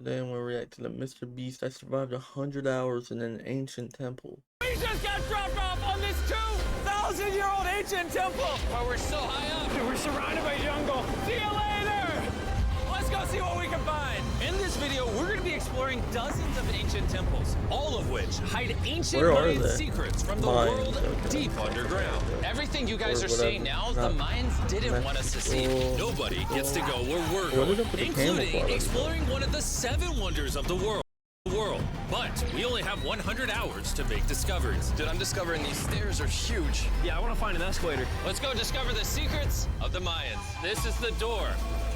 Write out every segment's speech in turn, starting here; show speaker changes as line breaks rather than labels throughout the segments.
Then we'll react to the Mrbeast. I survived 100 hours in an ancient temple.
We just got dropped off on this 2,000-year-old ancient temple.
But we're so high up.
Dude, we're surrounded by jungle. See you later. Let's go see what we can find.
In this video, we're going to be exploring dozens of ancient temples, all of which hide ancient Mayan secrets from the world deep underground. Everything you guys are seeing now, the Mayans didn't want us to see. Nobody gets to go where we're going, including exploring one of the 7 wonders of the world. But we only have 100 hours to make discoveries.
Dude, I'm discovering these stairs are huge.
Yeah, I want to find an escalator.
Let's go discover the secrets of the Mayans. This is the door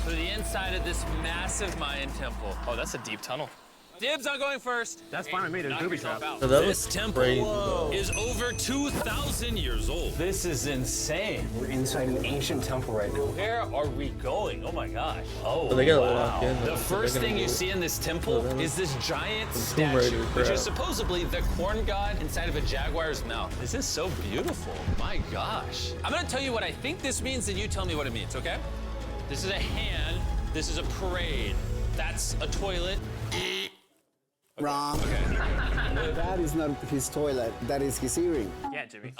to the inside of this massive Mayan temple.
Oh, that's a deep tunnel.
Dibs on going first.
That's fine with me. There's booby traps.
So
This temple is over 2,000 years old.
This is insane. We're inside an ancient temple right now.
Where are we going? Oh my gosh. Oh,
they gotta lock in.
The first thing you see in this temple is this giant statue, which is supposedly the corn god inside of a jaguar's mouth. This is so beautiful. My gosh. I'm gonna tell you what I think this means, and you tell me what it means, okay? This is a hand. This is a parade. That's a toilet.
Wrong.
Okay.
That is not his toilet. That is his earring.
Yeah, Jimmy.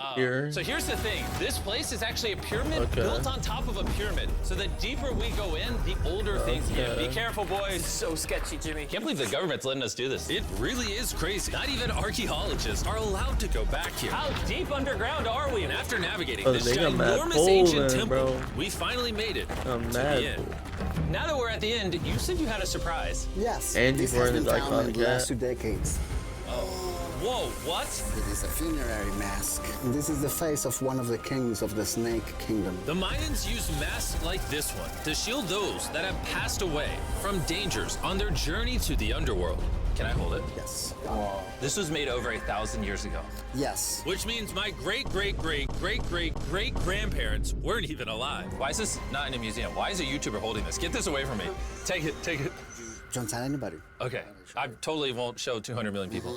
So here's the thing. This place is actually a pyramid built on top of a pyramid. So the deeper we go in, the older things get. Be careful, boys.
So sketchy, Jimmy.
Can't believe the government's letting us do this. It really is crazy. Not even archaeologists are allowed to go back here. How deep underground are we? And after navigating this ginormous ancient temple, we finally made it to the end. Now that we're at the end, you said you had a surprise.
Yes.
And
this
he's wearing
has been
his
found in
iconic
the last
hat.
2 decades.
Whoa, what?
It is a funerary mask. This is the face of one of the kings of the Snake Kingdom.
The Mayans used masks like this one to shield those that have passed away from dangers on their journey to the underworld. Can I hold it?
Yes.
This was made over 1,000 years ago.
Yes.
Which means my great-great-great-great-great-grandparents weren't even alive. Why is this not in a museum? Why is a YouTuber holding this? Get this away from me. Take it, take it.
Don't tell anybody.
Okay, I totally won't show 200 million people.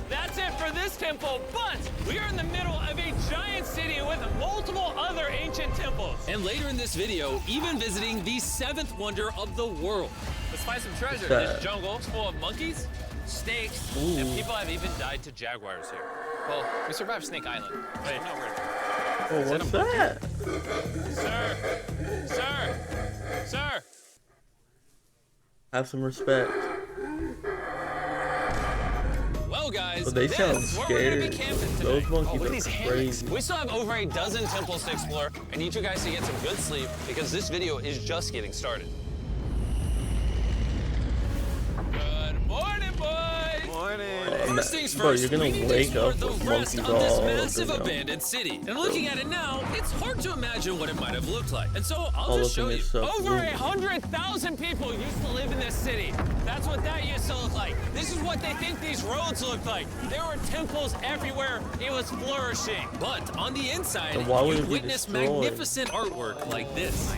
That's it for this temple, but we are in the middle of a giant city with multiple other ancient temples. And later in this video, even visiting the 7th wonder of the world. Let's find some treasure. This jungle is full of monkeys, snakes, and people have even died to jaguars here.
Well, we survived Snake Island.
Wait, no, we're...
Oh, what's that?
Sir!
Have some respect.
Well, guys,
But they sound
that's where we're gonna be
scared.
camping today.
Those monkeys
Look at these
are
hammocks.
crazy.
We still have over a dozen temples to explore. I need you guys to get some good sleep because this video is just getting started. Good morning, boys.
Morning.
First things
Bro,
first,
you're gonna
we need to
wake
explore
up
the
with
rest of
monkeys
this
all
massive
over,
abandoned city. And looking at it now, it's hard to imagine what it might have looked like. And so I'll
All
just
up
show
in
you.
this stuff.
Over 100,000 people used to live in this city. That's what that used to look like. This is what they think these roads look like. There were temples everywhere. It was flourishing. But on the inside,
So why would
you
it be
witness
destroyed?
magnificent artwork like this.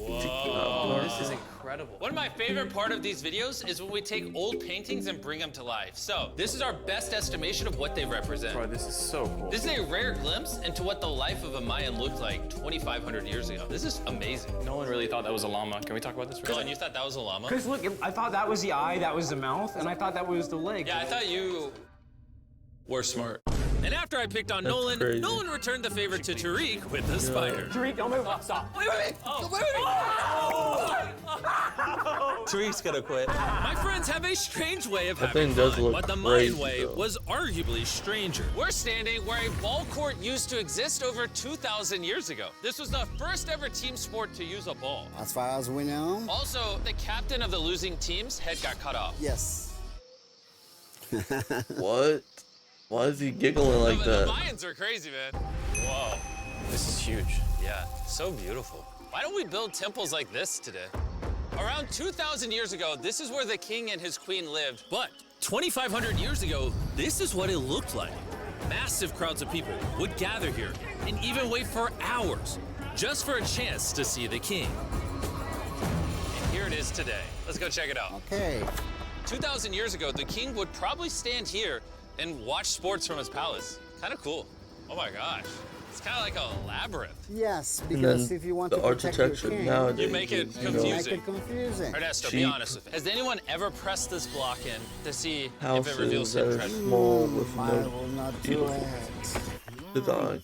Oh, this is incredible.
One of my favorite part of these videos is when we take old paintings and bring them to life. So this is our best estimation of what they represent.
Bro, this is so cool.
This is a rare glimpse into what the life of a Mayan looked like 2,500 years ago. This is amazing.
No one really thought that was a llama. Can we talk about this for a
Dylan,
second?
you thought that was a llama?
Chris, look, I thought that was the eye, that was the mouth, and I thought that was the leg.
Yeah, I thought you were smart. And after I picked on Nolan,
crazy.
Nolan returned the favor to Tariq with the spider.
Tariq, don't move. Stop.
Wait. Tariq's gonna quit. My friends have a strange way of
That
having
thing does
fun,
look
but the
crazy,
Mayan way
though.
was arguably stranger. We're standing where a ball court used to exist over 2,000 years ago. This was the first ever team sport to use a ball.
As far as we know,
Also, the captain of the losing team's head got cut off.
yes.
What? Why is he giggling like
The
that?
Mayans are crazy, man. Whoa.
This is huge.
Yeah, so beautiful. Why don't we build temples like this today? Around 2,000 years ago, this is where the king and his queen lived. But 2,500 years ago, this is what it looked like. Massive crowds of people would gather here and even wait for hours just for a chance to see the king. And here it is today. Let's go check it out.
Okay.
2,000 years ago, the king would probably stand here and watch sports from his palace. Kind of cool. Oh my gosh. It's kind of like a labyrinth.
Yes,
And
because
then
if you want
the
to protect your
architecture
king,
nowadays,
You make it
is,
you
confusing.
make it confusing.
Ernesto, be
Cheap.
honest with me. Has anyone ever pressed this block in to see if it
houses
reveals
that
hidden
are
treasure?
small with
I
no
will not do
beautiful
it.
designs.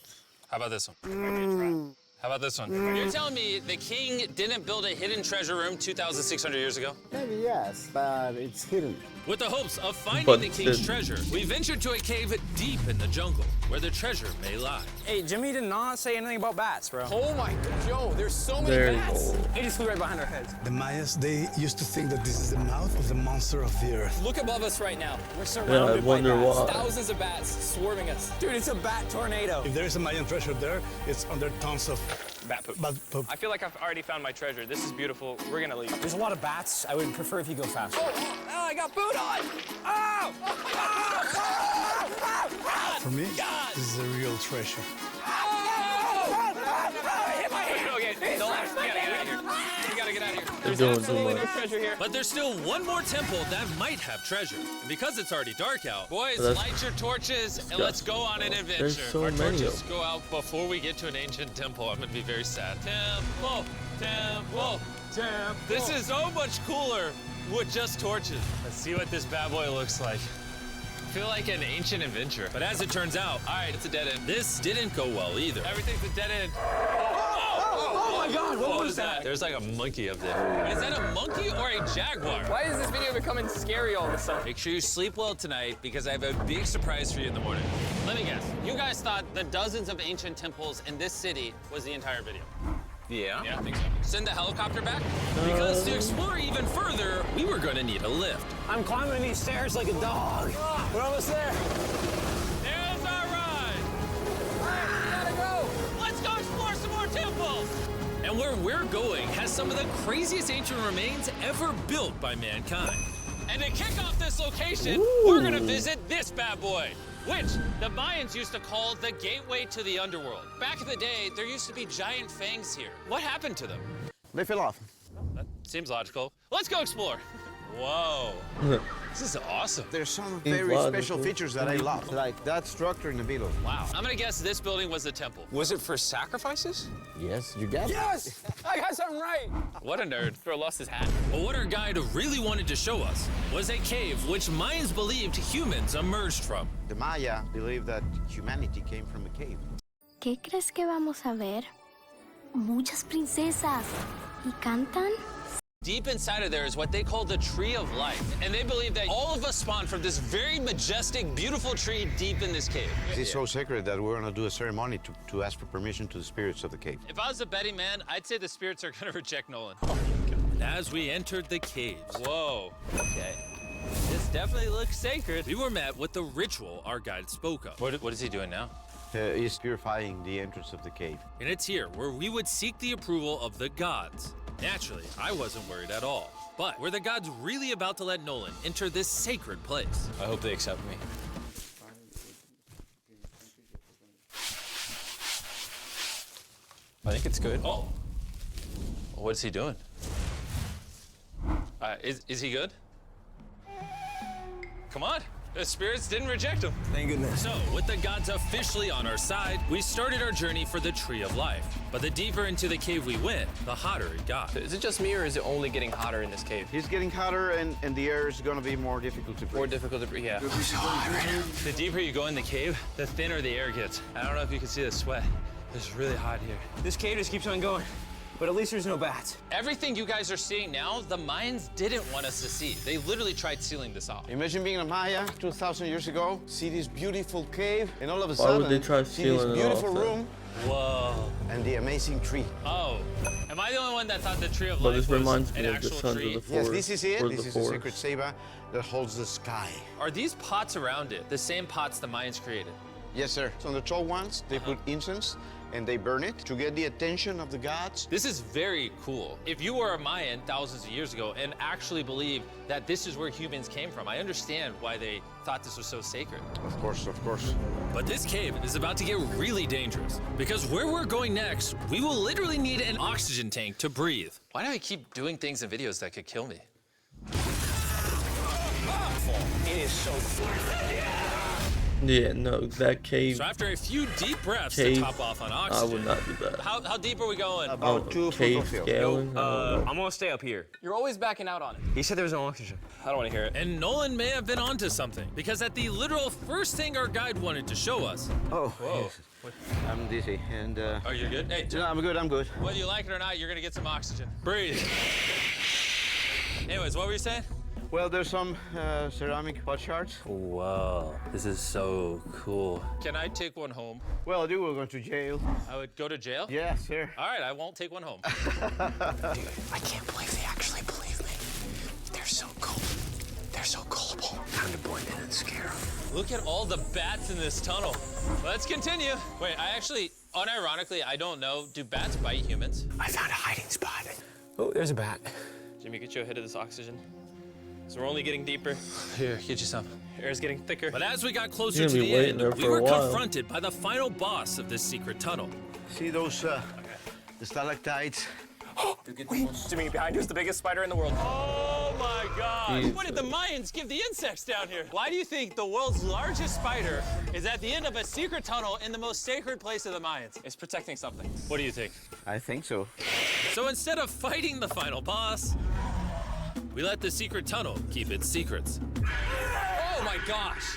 How about this one? How about this one? You're telling me the king didn't build a hidden treasure room 2,600 years ago?
Maybe yes, but it's hidden.
With the hopes of finding
But
the king's
the-
treasure, we ventured to a cave deep in the jungle where the treasure may lie.
Hey, Jimmy did not say anything about bats, bro.
Oh my God, yo, there's so many
Very
bats.
old.
They just flew right behind our heads.
The Mayas, they used to think that this is the mouth of the monster of the earth.
Look above us right now. We're
Yeah, I
surrounded by
wonder
bats.
why.
Thousands of bats swarming us.
Dude, it's a bat tornado.
If there is a Mayan treasure there, it's under tons of
Bat poop.
bad poop.
I feel like I've already found my treasure. This is beautiful. We're gonna leave.
There's a lot of bats. I would prefer if you go faster.
Oh, I got boot on. Oh!
For me, this is a real treasure.
Okay, no, we gotta get out of here. We gotta get out of here.
They're doing too
Absolutely no
much.
treasure here.
But there's still one more temple that might have treasure. And because it's already dark out, boys,
That's
light your torches and let's go on an adventure.
There's so
Our
many
torches
of
go out before we get to an ancient temple. I'm gonna be very sad. Temple, temple, temple. This is so much cooler with just torches. Let's see what this bad boy looks like. I feel like an ancient adventure. But as it turns out, all right, it's a dead end. This didn't go well either. Everything's a dead end.
Oh my God,
What was that? There's like a monkey up there. Is that a monkey or a jaguar?
Why is this video becoming scary all of a sudden?
Make sure you sleep well tonight because I have a big surprise for you in the morning. Let me guess. You guys thought the dozens of ancient temples in this city was the entire video.
Yeah.
Yeah, I think so. Send the helicopter back? Because to explore even further, we were gonna need a lift.
I'm climbing these stairs like a dog. We're almost there.
There's our ride. We gotta go. Let's go explore some more temples. And where we're going has some of the craziest ancient remains ever built by mankind. And to kick off this location, we're gonna visit this bad boy, which the Mayans used to call the gateway to the underworld. Back in the day, there used to be giant fangs here. What happened to them?
They fell off.
That seems logical. Let's go explore. Whoa. This is awesome.
There's some
He's
very
logical.
special features that I love, like that structure in the middle.
Wow. I'm gonna guess this building was the temple.
Was it for sacrifices?
Yes, you got it.
Yes! I got something right.
What a nerd.
Throw lost his hat.
But what our guide really wanted to show us was a cave which Mayans believed humans emerged from.
The Maya believe that humanity came from a cave.
¿Qué crees que vamos a ver? Muchas princesas. ¿Y cantan?
Deep inside of there is what they call the Tree of Life. And they believe that all of us spawned from this very majestic, beautiful tree deep in this cave.
It's so sacred that we're gonna do a ceremony to ask for permission to the spirits of the cave.
If I was a betting man, I'd say the spirits are gonna reject Nolan. And as we entered the caves, whoa, okay. This definitely looks sacred. We were met with the ritual our guide spoke of. What is he doing now?
Is purifying the entrance of the cave.
And it's here where we would seek the approval of the gods. Naturally, I wasn't worried at all. But were the gods really about to let Nolan enter this sacred place?
I hope they accept me. I think it's good.
Oh. What's he doing? Is he good? Come on. The spirits didn't reject him.
Thank goodness.
So, with the gods officially on our side, we started our journey for the Tree of Life. But the deeper into the cave we went, the hotter it got.
Is it just me or is it only getting hotter in this cave?
It's getting hotter and the air is gonna be more difficult to breathe.
More difficult to breathe, yeah.
The deeper you go in the cave, the thinner the air gets. I don't know if you can see the sweat. It's really hot here.
This cave just keeps on going. But at least there's no bats.
Everything you guys are seeing now, the Mayans didn't want us to see. They literally tried sealing this off.
Imagine being a Maya 2,000 years ago, see this beautiful cave, and all of a
Why would
sudden,
they try
see this
sealing it
beautiful
off then?
room
Whoa.
and the amazing tree.
Oh. Am I the only one that thought the Tree of
But
Life
this
was
reminds me
an
of the
actual
Sons
tree?
of the
Yes,
Forest.
this is it.
or
This
the
is the
forest.
sacred ceiba that holds the sky.
Are these pots around it the same pots the Mayans created?
Yes, sir. So on the tall ones, they put incense and they burn it to get the attention of the gods.
This is very cool. If you were a Mayan thousands of years ago and actually believed that this is where humans came from, I understand why they thought this was so sacred.
Of course, of course.
But this cave is about to get really dangerous because where we're going next, we will literally need an oxygen tank to breathe. Why do I keep doing things in videos that could kill me?
It is so
Yeah, no, that cave.
So after a few deep breaths to
Cave.
top off on
I
oxygen.
would not do that.
How deep are we going?
About 2
cave
football field.
scaling. I don't know.
I'm gonna stay up here.
You're always backing out on it.
He said there was no oxygen.
I don't want to hear it.
And Nolan may have been onto something, because at the literal first thing our guide wanted to show us.
Oh,
Whoa.
yes. I'm dizzy and.
Oh, you're good? Hey,
No, I'm good. I'm good.
whether you like it or not, you're gonna get some oxygen. Breathe. Anyways, what were you saying?
Well, there's some ceramic pot shards.
Whoa, this is so cool. Can I take one home?
Well, you will go to jail.
I would go to jail?
Yes, sir.
All right, I won't take one home.
I can't believe they actually believe me. They're so cool. They're so gullible. Time to blend in and scare them.
Look at all the bats in this tunnel. Let's continue. Wait, I actually, unironically, I don't know. Do bats bite humans?
I found a hiding spot. Oh, there's a bat.
Jimmy, get you a hit of this oxygen. So we're only getting deeper.
Here, get you some.
Air's getting thicker.
But as we got closer
You're
to
gonna be
the
waiting
end,
there
we
for a
were
while.
confronted by the final boss of this secret tunnel.
See those the stalactites?
Jimmy, behind you is the biggest spider in the world.
Oh my God!
Jesus.
What did the Mayans give the insects down here? Why do you think the world's largest spider is at the end of a secret tunnel in the most sacred place of the Mayans?
It's protecting something.
What do you think?
I think so.
So instead of fighting the final boss, we let the secret tunnel keep its secrets.
Oh my gosh!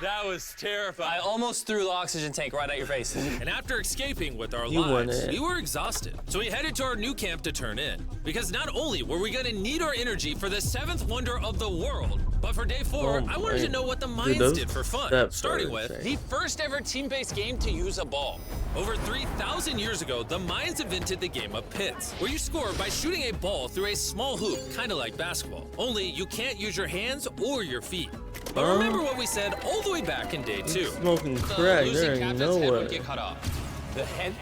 That was
I
terrifying.
almost threw the oxygen tank right at your face.
And after escaping with our
You won
lives,
it.
we were exhausted. So we headed to our new camp to turn in. Because not only were we gonna need our energy for the 7th wonder of the world, but for day 4,
Oh
I wanted to
my-
know what the
Dude,
Mayans
those
did for fun.
steps
Starting
are
with
insane.
the first ever team-based game to use a ball. Over 3,000 years ago, the Mayans invented the game of pits, where you score by shooting a ball through a small hoop, kind of like basketball. Only you can't use your hands or your feet. But remember what we said all the way back in day 2.
Smoking crack. There ain't no
head would
way.
get cut off.
The head?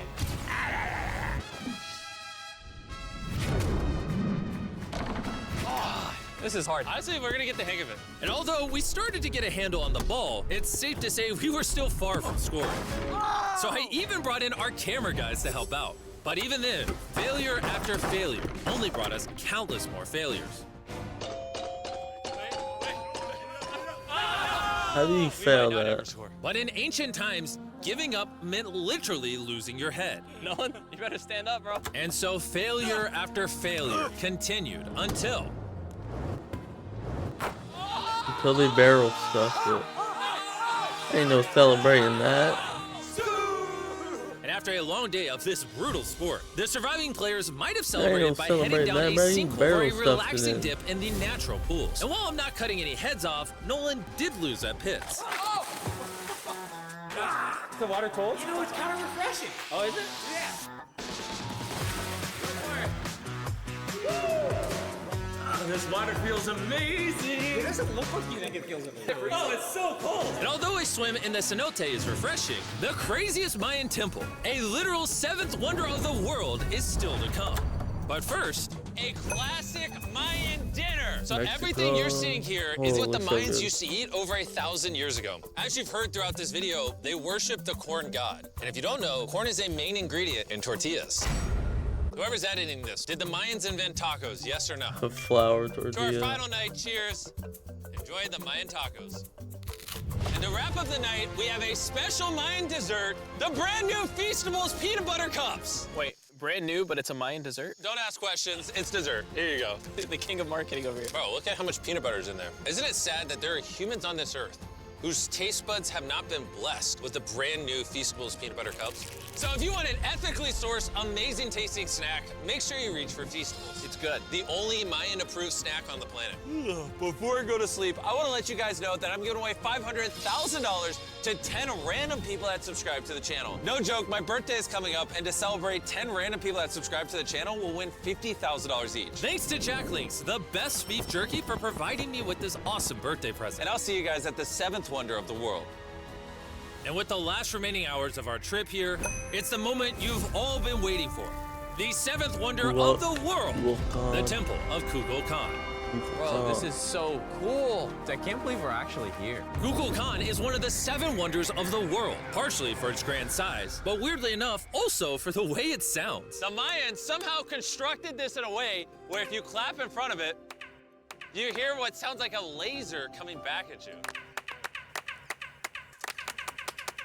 This is hard.
Honestly, we're gonna get the hang of it. And although we started to get a handle on the ball, it's safe to say we were still far from scoring. So I even brought in our camera guys to help out. But even then, failure after failure only brought us countless more failures.
How do you fail
Might not ever
that?
score. But in ancient times, giving up meant literally losing your head.
Nolan, you better stand up, bro.
And so failure after failure continued until
They barrel stuff. Ain't no celebrating that.
And after a long day of this brutal sport, the surviving players might have celebrated by heading
celebrate
down
that,
a
bro. You
sinkhole or
barrel
a
stuffed it
relaxing
in.
dip in the natural pools. And while I'm not cutting any heads off, Nolan did lose at pits.
Is the water cold?
You know, it's kind of refreshing.
Oh, is it?
This water feels amazing.
It doesn't look like you think it feels amazing.
Oh, it's so cold. And although a swim in the cenote is refreshing, the craziest Mayan temple, a literal 7th wonder of the world, is still to come. But first, a classic Mayan dinner. So
Mexico.
everything you're seeing here is
Oh,
what the
looks so
Mayans
good.
used to eat over 1,000 years ago. As you've heard throughout this video, they worship the corn god. And if you don't know, corn is a main ingredient in tortillas. Whoever's editing this, did the Mayans invent tacos, yes or no?
A flour
To our
tortilla.
final night, cheers. Enjoy the Mayan tacos. And to wrap up the night, we have a special Mayan dessert, the brand new Feastables peanut butter cups.
Wait, brand new, but it's a Mayan dessert?
Don't ask questions, it's dessert. Here you go.
The king of marketing over here.
Bro, look at how much peanut butter is in there. Isn't it sad that there are humans on this earth whose taste buds have not been blessed with the brand new Feastables peanut butter cups? So if you want an ethically sourced, amazing tasting snack, make sure you reach for Feastables. It's good. The only Mayan approved snack on the planet. Before I go to sleep, I want to let you guys know that I'm giving away $500,000 to 10 random people that subscribe to the channel. No joke, my birthday is coming up, and to celebrate, 10 random people that subscribe to the channel will win $50,000 each. Thanks to Jack Links, the best beef jerky, for providing me with this awesome birthday present. And I'll see you guys at the 7th wonder of the world. And with the last remaining hours of our trip here, it's the moment you've all been waiting for. The 7th wonder of the world, the Temple of Kukulkan.
Bro, this is so cool. I can't believe we're actually here.
Kukulkan is one of the 7 wonders of the world, partially for its grand size, but weirdly enough, also for the way it sounds. The Mayans somehow constructed this in a way where if you clap in front of it, you hear what sounds like a laser coming back at you.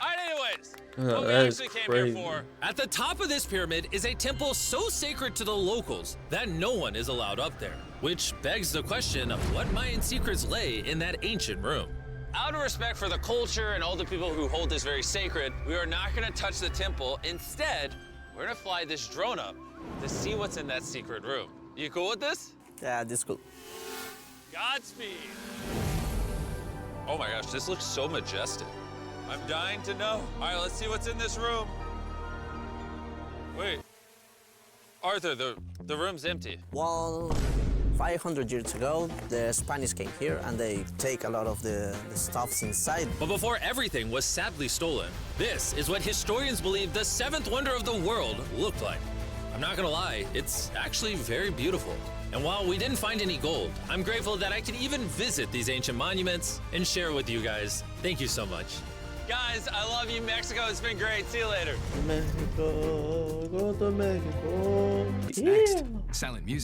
Anyways, what we
that is
actually came
crazy.
here for. At the top of this pyramid is a temple so sacred to the locals that no one is allowed up there, which begs the question of what Mayan secrets lay in that ancient room. Out of respect for the culture and all the people who hold this very sacred, we are not gonna touch the temple. Instead, we're gonna fly this drone up to see what's in that secret room. You cool with this?
Yeah, this cool.
Godspeed. Oh my gosh, this looks so majestic. I'm dying to know. All right, let's see what's in this room. Wait, Arthur, the room's empty.
Well, 500 years ago, the Spanish came here and they take a lot of the stuffs inside.
But before everything was sadly stolen, this is what historians believe the seventh wonder of the world looked like. I'm not gonna lie, it's actually very beautiful. And while we didn't find any gold, I'm grateful that I could even visit these ancient monuments and share with you guys. Thank you so much. Guys, I love you, Mexico. It's been great. See you later.
Mexico, go to Mexico.
Next, silent music.